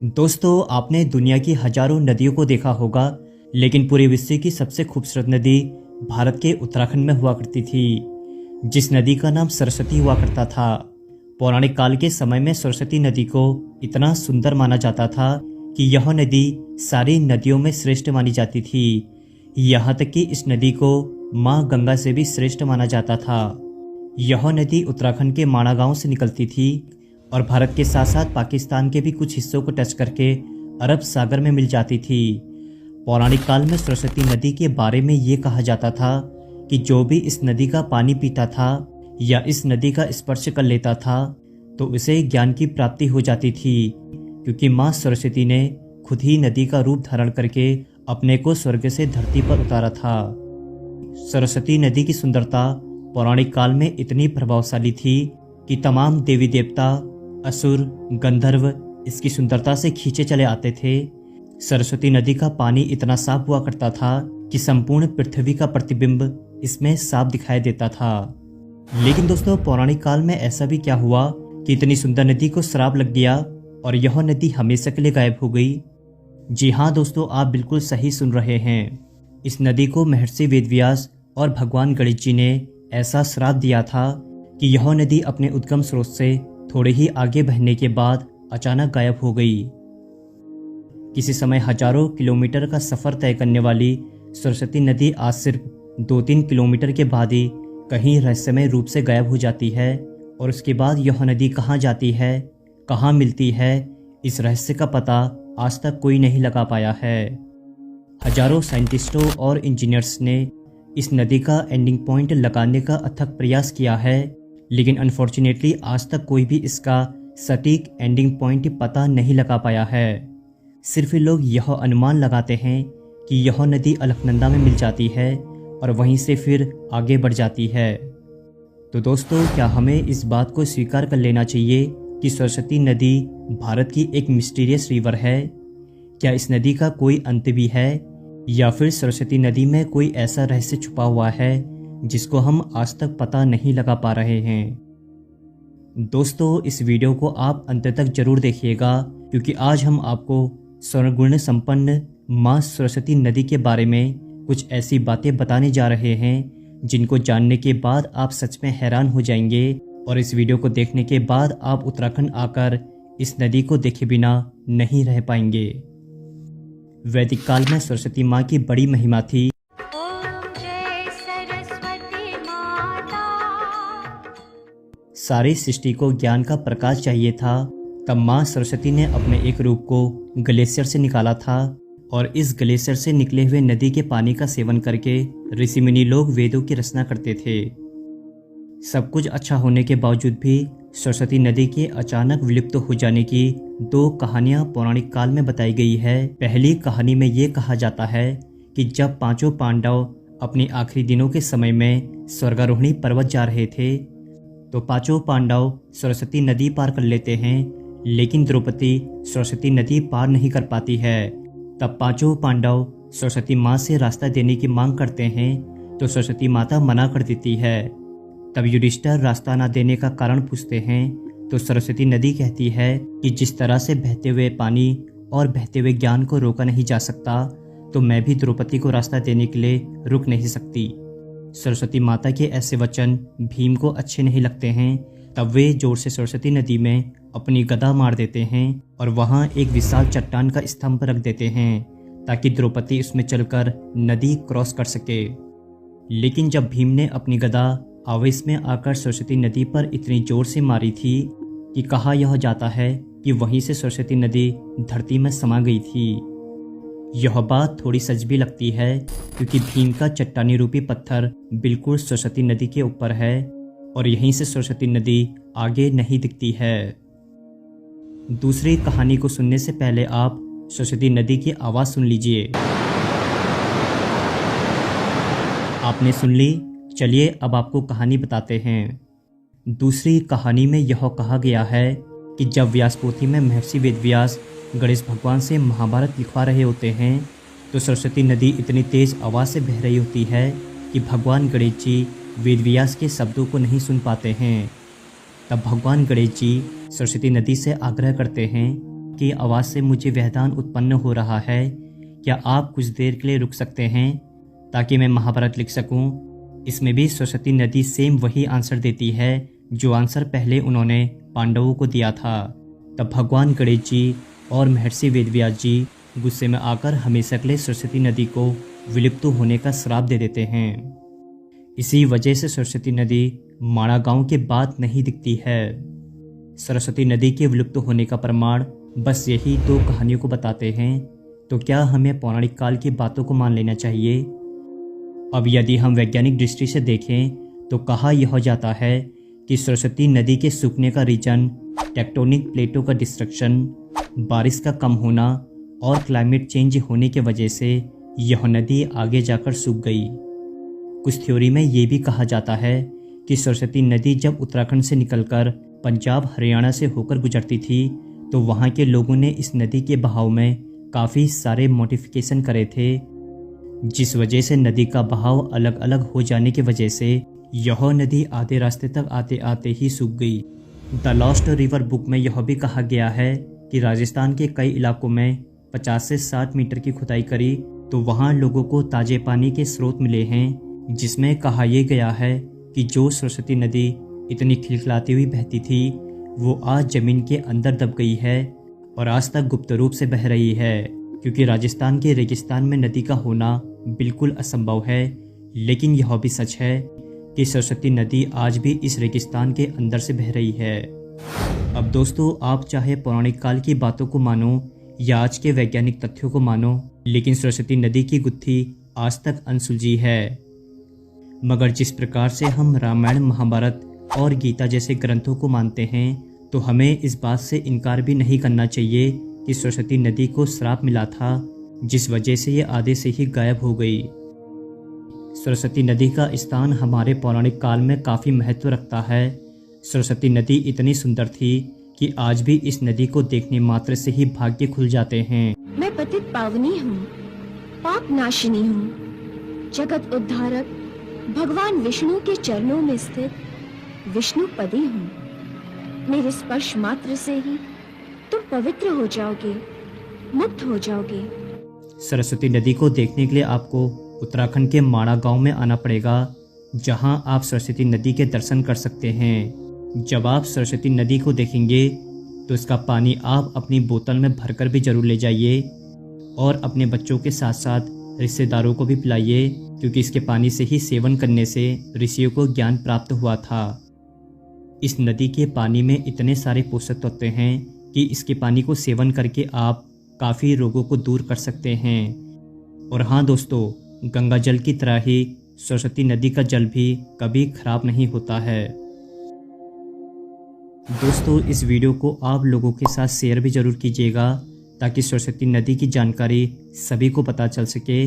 दोस्तों, आपने दुनिया की हजारों नदियों को देखा होगा, लेकिन पूरे विश्व की सबसे खूबसूरत नदी भारत के उत्तराखंड में हुआ करती थी, जिस नदी का नाम सरस्वती हुआ करता था। पौराणिक काल के समय में सरस्वती नदी को इतना सुंदर माना जाता था कि यह नदी सारी नदियों में श्रेष्ठ मानी जाती थी। यहाँ तक कि इस नदी को माँ गंगा से भी श्रेष्ठ माना जाता था। यह नदी उत्तराखंड के माणा गांव से निकलती थी और भारत के साथ साथ पाकिस्तान के भी कुछ हिस्सों को टच करके अरब सागर में मिल जाती थी। पौराणिक काल में सरस्वती नदी के बारे में ये कहा जाता था कि जो भी इस नदी का पानी पीता था या इस नदी का स्पर्श कर लेता था तो उसे ज्ञान की प्राप्ति हो जाती थी, क्योंकि माँ सरस्वती ने खुद ही नदी का रूप धारण करके अपने को स्वर्ग से धरती पर उतारा था। सरस्वती नदी की सुंदरता पौराणिक काल में इतनी प्रभावशाली थी कि तमाम देवी देवता, असुर, गंधर्व इसकी सुंदरता से खींचे चले आते थे। सरस्वती नदी का पानी इतना साफ हुआ करता था कि संपूर्ण पृथ्वी का प्रतिबिंब इसमें साफ दिखाई देता था। लेकिन दोस्तों, पौराणिक काल में ऐसा भी क्या हुआ कि इतनी सुंदर नदी को श्राप लग गया और यह नदी हमेशा के लिए गायब हो गई। जी हाँ दोस्तों, आप बिल्कुल सही सुन रहे हैं। इस नदी को महर्षि वेदव्यास और भगवान गणेश जी ने ऐसा श्राप दिया था कि यह नदी अपने उद्गम स्रोत से थोड़े ही आगे बहने के बाद अचानक गायब हो गई। किसी समय हजारों किलोमीटर का सफर तय करने वाली सरस्वती नदी आज सिर्फ 2-3 किलोमीटर के बाद ही कहीं रहस्यमय रूप से गायब हो जाती है, और उसके बाद यह नदी कहाँ जाती है, कहाँ मिलती है, इस रहस्य का पता आज तक कोई नहीं लगा पाया है। हजारों साइंटिस्टों और इंजीनियर्स ने इस नदी का एंडिंग पॉइंट लगाने का अथक प्रयास किया है, लेकिन अनफॉर्चुनेटली आज तक कोई भी इसका सटीक एंडिंग पॉइंट पता नहीं लगा पाया है। सिर्फ लोग यह अनुमान लगाते हैं कि यह नदी अलकनंदा में मिल जाती है और वहीं से फिर आगे बढ़ जाती है। तो दोस्तों, क्या हमें इस बात को स्वीकार कर लेना चाहिए कि सरस्वती नदी भारत की एक मिस्टीरियस रिवर है? क्या इस नदी का कोई अंत भी है, या फिर सरस्वती नदी में कोई ऐसा रहस्य छुपा हुआ है जिसको हम आज तक पता नहीं लगा पा रहे हैं? दोस्तों, इस वीडियो को आप अंत तक जरूर देखिएगा, क्योंकि आज हम आपको स्वर्णगुण संपन्न माँ सरस्वती नदी के बारे में कुछ ऐसी बातें बताने जा रहे हैं जिनको जानने के बाद आप सच में हैरान हो जाएंगे, और इस वीडियो को देखने के बाद आप उत्तराखंड आकर इस नदी को देखे बिना नहीं रह पाएंगे। वैदिक काल में सरस्वती माँ की बड़ी महिमा थी। सारी सृष्टि को ज्ञान का प्रकाश चाहिए था, तब माँ सरस्वती ने अपने एक रूप को ग्लेशियर से निकाला था, और इस ग्लेशियर से निकले हुए नदी के पानी का सेवन करके ऋषि मुनि लोग वेदों की रचना करते थे। सब कुछ अच्छा होने के बावजूद भी सरस्वती नदी के अचानक विलुप्त हो जाने की 2 कहानियां पौराणिक काल में बताई गई है। पहली कहानी में ये कहा जाता है कि जब 5 पांडव अपने आखिरी दिनों के समय में स्वर्गारोहणी पर्वत जा रहे थे, तो 5 पांडव सरस्वती नदी पार कर लेते हैं, लेकिन द्रौपदी सरस्वती नदी पार नहीं कर पाती है। तब 5 पांडव सरस्वती माँ से रास्ता देने की मांग करते हैं, तो सरस्वती माता मना कर देती है। तब युधिष्ठिर रास्ता ना देने का कारण पूछते हैं, तो सरस्वती नदी कहती है कि जिस तरह से बहते हुए पानी और बहते हुए ज्ञान को रोका नहीं जा सकता, तो मैं भी द्रौपदी को रास्ता देने के लिए रुक नहीं सकती। सरस्वती माता के ऐसे वचन भीम को अच्छे नहीं लगते हैं। तब वे जोर से सरस्वती नदी में अपनी गदा मार देते हैं और वहां एक विशाल चट्टान का स्तंभ रख देते हैं, ताकि द्रौपदी उसमें चलकर नदी क्रॉस कर सके। लेकिन जब भीम ने अपनी गदा आवेश में आकर सरस्वती नदी पर इतनी जोर से मारी थी कि कहा यह जाता है कि वहीं से सरस्वती नदी धरती में समा गई थी। यह बात थोड़ी सच भी लगती है, क्योंकि भीम का चट्टानी रूपी पत्थर बिल्कुल सरस्वती नदी के ऊपर है और यहीं से सरस्वती नदी आगे नहीं दिखती है। दूसरी कहानी को सुनने से पहले आप सरस्वती नदी की आवाज़ सुन लीजिए। आपने सुन ली? चलिए अब आपको कहानी बताते हैं। दूसरी कहानी में यह कहा गया है कि जब व्यासपोथी में महर्षि वेदव्यास गणेश भगवान से महाभारत लिखवा रहे होते हैं, तो सरस्वती नदी इतनी तेज आवाज़ से बह रही होती है कि भगवान गणेश जी वेदव्यास के शब्दों को नहीं सुन पाते हैं। तब भगवान गणेश जी सरस्वती नदी से आग्रह करते हैं की आवाज़ से मुझे व्यवधान उत्पन्न हो रहा है। क्या आप कुछ देर के लिए रुक सकते हैं ताकि मैं महाभारत लिख सकूं? इसमें भी सरस्वती नदी सेम वही आंसर देती है जो आंसर पहले उन्होंने पांडवों को दिया था। तब भगवान गणेश जी और महर्षि वेदव्यास जी गुस्से में आकर हमेशा के लिए सरस्वती नदी को विलुप्त होने का श्राप दे देते हैं। इसी वजह से सरस्वती नदी माणा गांव के बाद नहीं दिखती है। सरस्वती नदी के विलुप्त होने का प्रमाण बस यही दो कहानियों को बताते हैं। तो क्या हमें पौराणिक काल की बातों को मान लेना चाहिए? अब यदि हम वैज्ञानिक दृष्टि से देखें तो कहा यह जाता है कि सरस्वती नदी के सूखने का रीजन टेक्टोनिक प्लेटों का डिस्ट्रक्शन, बारिश का कम होना और क्लाइमेट चेंज होने की वजह से यह नदी आगे जाकर सूख गई। कुछ थ्योरी में ये भी कहा जाता है कि सरस्वती नदी जब उत्तराखंड से निकलकर पंजाब हरियाणा से होकर गुजरती थी तो वहाँ के लोगों ने इस नदी के बहाव में काफ़ी सारे मॉडिफिकेशन करे थे, जिस वजह से नदी का बहाव अलग अलग हो जाने की वजह से यह नदी आधे रास्ते तक आते आते ही सूख गई। द लॉस्ट रिवर बुक में यह भी कहा गया है कि राजस्थान के कई इलाकों में 50 से 60 मीटर की खुदाई करी तो वहाँ लोगों को ताजे पानी के स्रोत मिले हैं, जिसमें कहा यह गया है कि जो सरस्वती नदी इतनी खिलखिलाती हुई बहती थी वो आज ज़मीन के अंदर दब गई है और आज तक गुप्त रूप से बह रही है, क्योंकि राजस्थान के रेगिस्तान में नदी का होना बिल्कुल असंभव है। लेकिन यह भी सच है कि सरस्वती नदी आज भी इस रेगिस्तान के अंदर से बह रही है। अब दोस्तों, आप चाहे पौराणिक काल की बातों को मानो या आज के वैज्ञानिक तथ्यों को मानो, लेकिन सरस्वती नदी की गुत्थी आज तक अनसुलझी है। मगर जिस प्रकार से हम रामायण, महाभारत और गीता जैसे ग्रंथों को मानते हैं तो हमें इस बात से इनकार भी नहीं करना चाहिए कि सरस्वती नदी को श्राप मिला था, जिस वजह से ये आधे से ही गायब हो गई। सरस्वती नदी का स्थान हमारे पौराणिक काल में काफ़ी महत्व रखता है। सरस्वती नदी इतनी सुंदर थी कि आज भी इस नदी को देखने मात्र से ही भाग्य खुल जाते हैं। मैं पतित पावनी हूँ, पाप नाशिनी हूँ, जगत उद्धारक भगवान विष्णु के चरणों में स्थित विष्णुपदी हूँ। मेरे स्पर्श मात्र से ही तुम पवित्र हो जाओगे, मुक्त हो जाओगे। सरस्वती नदी को देखने के लिए आपको उत्तराखंड के माणा गांव में आना पड़ेगा, जहां आप सरस्वती नदी के दर्शन कर सकते हैं। जब आप सरस्वती नदी को देखेंगे तो इसका पानी आप अपनी बोतल में भरकर भी जरूर ले जाइए और अपने बच्चों के साथ साथ रिश्तेदारों को भी पिलाइए, क्योंकि इसके पानी से ही सेवन करने से ऋषियों को ज्ञान प्राप्त हुआ था। इस नदी के पानी में इतने सारे पोषक तत्व हैं कि इसके पानी को सेवन करके आप काफ़ी रोगों को दूर कर सकते हैं। और हाँ दोस्तों, गंगा जल की तरह ही सरस्वती नदी का जल भी कभी खराब नहीं होता है। दोस्तों, इस वीडियो को आप लोगों के साथ शेयर भी ज़रूर कीजिएगा ताकि सरस्वती नदी की जानकारी सभी को पता चल सके